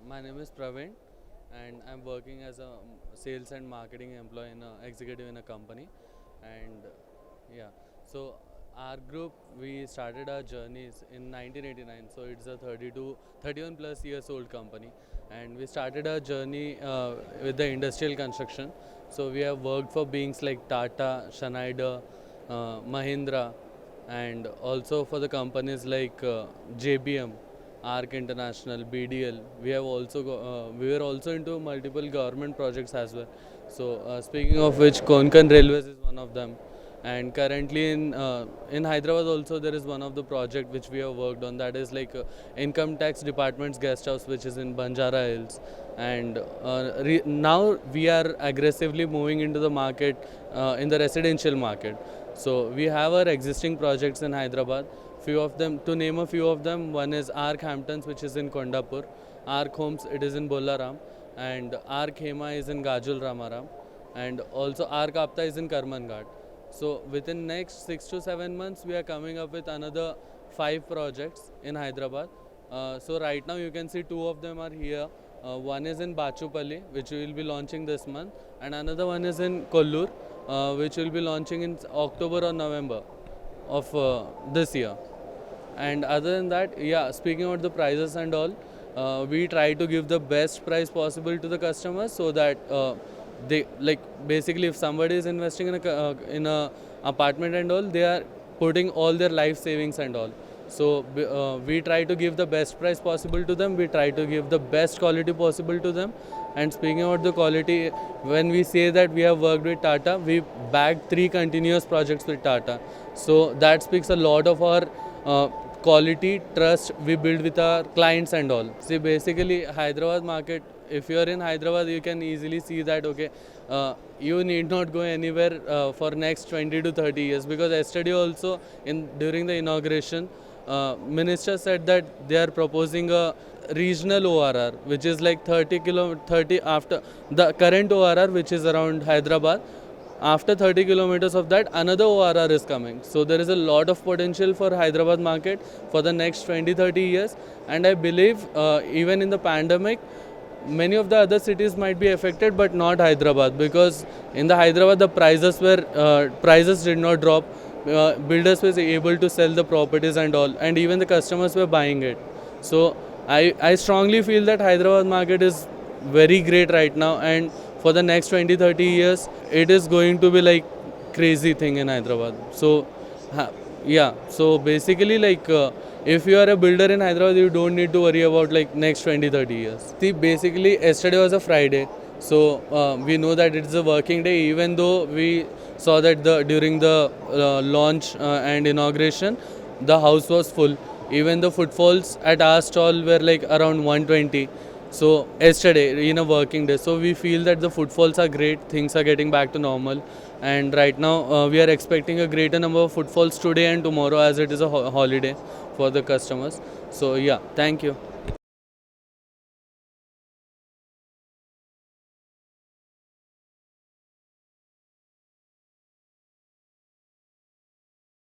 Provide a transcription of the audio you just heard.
My name is Praveen, and I'm working as a sales and marketing employee in a executive in a company. And yeah, so our group we started our journeys in 1989. So it's a 31 plus years old company, and we started our journey with the industrial construction. So we have worked for beings like Tata, Schneider, Mahindra, and also for the companies like JBM, ARC International, BDL. We were also into multiple government projects as well. So speaking of which, Konkan Railways is one of them. And currently in Hyderabad also there is one of the project which we have worked on, that is like income tax department's guest house, which is in Banjara Hills. And now we are aggressively moving into the market in the residential market. So we have our existing projects in Hyderabad. Few of them, to name a few of them, one is Arc Hamptons, which is in Kondapur. Arc Homes, it is in Bollaram, and Arc Hema is in Gajul Ramaram, and also Arc Apta is in Karmanghat. So within next 6 to 7 months, we are coming up with another 5 projects in Hyderabad. So right now you can see two of them are here. One is in Bachupalli, which we will be launching this month, and another one is in Kollur, which will be launching in October or November of this year. And other than that, yeah, speaking about the prices and all, we try to give the best price possible to the customers, so that they, like, basically if somebody is investing in a apartment and all, they are putting all their life savings and all. So we try to give the best price possible to them. We try to give the best quality possible to them. And speaking about the quality, when we say that we have worked with Tata, we bagged 3 continuous projects with Tata. So that speaks a lot of our quality trust we build with our clients and all. See, basically Hyderabad market, if you are in Hyderabad, you can easily see that, okay, you need not go anywhere for next 20 to 30 years, because yesterday also during the inauguration, minister said that they are proposing a regional ORR, which is like 30 after the current ORR, which is around Hyderabad. After 30 kilometers of that, another ORR is coming. So there is a lot of potential for Hyderabad market for the next 20-30 years. And I believe even in the pandemic, many of the other cities might be affected, but not Hyderabad, because in the Hyderabad the prices did not drop. Builders were able to sell the properties and all, and even the customers were buying it. So I strongly feel that Hyderabad market is very great right now, and for the next 20-30 years it is going to be like crazy thing in Hyderabad. So yeah, so basically, like, if you are a builder in Hyderabad, you don't need to worry about like next 20-30 years. See, basically yesterday was a Friday, so we know that it's a working day, even though we saw that during the launch and inauguration, the house was full. Even the footfalls at our stall were like around 120. So yesterday in a working day, so we feel that the footfalls are great, things are getting back to normal, and right now we are expecting a greater number of footfalls today and tomorrow, as it is a holiday for the customers. So yeah, thank you.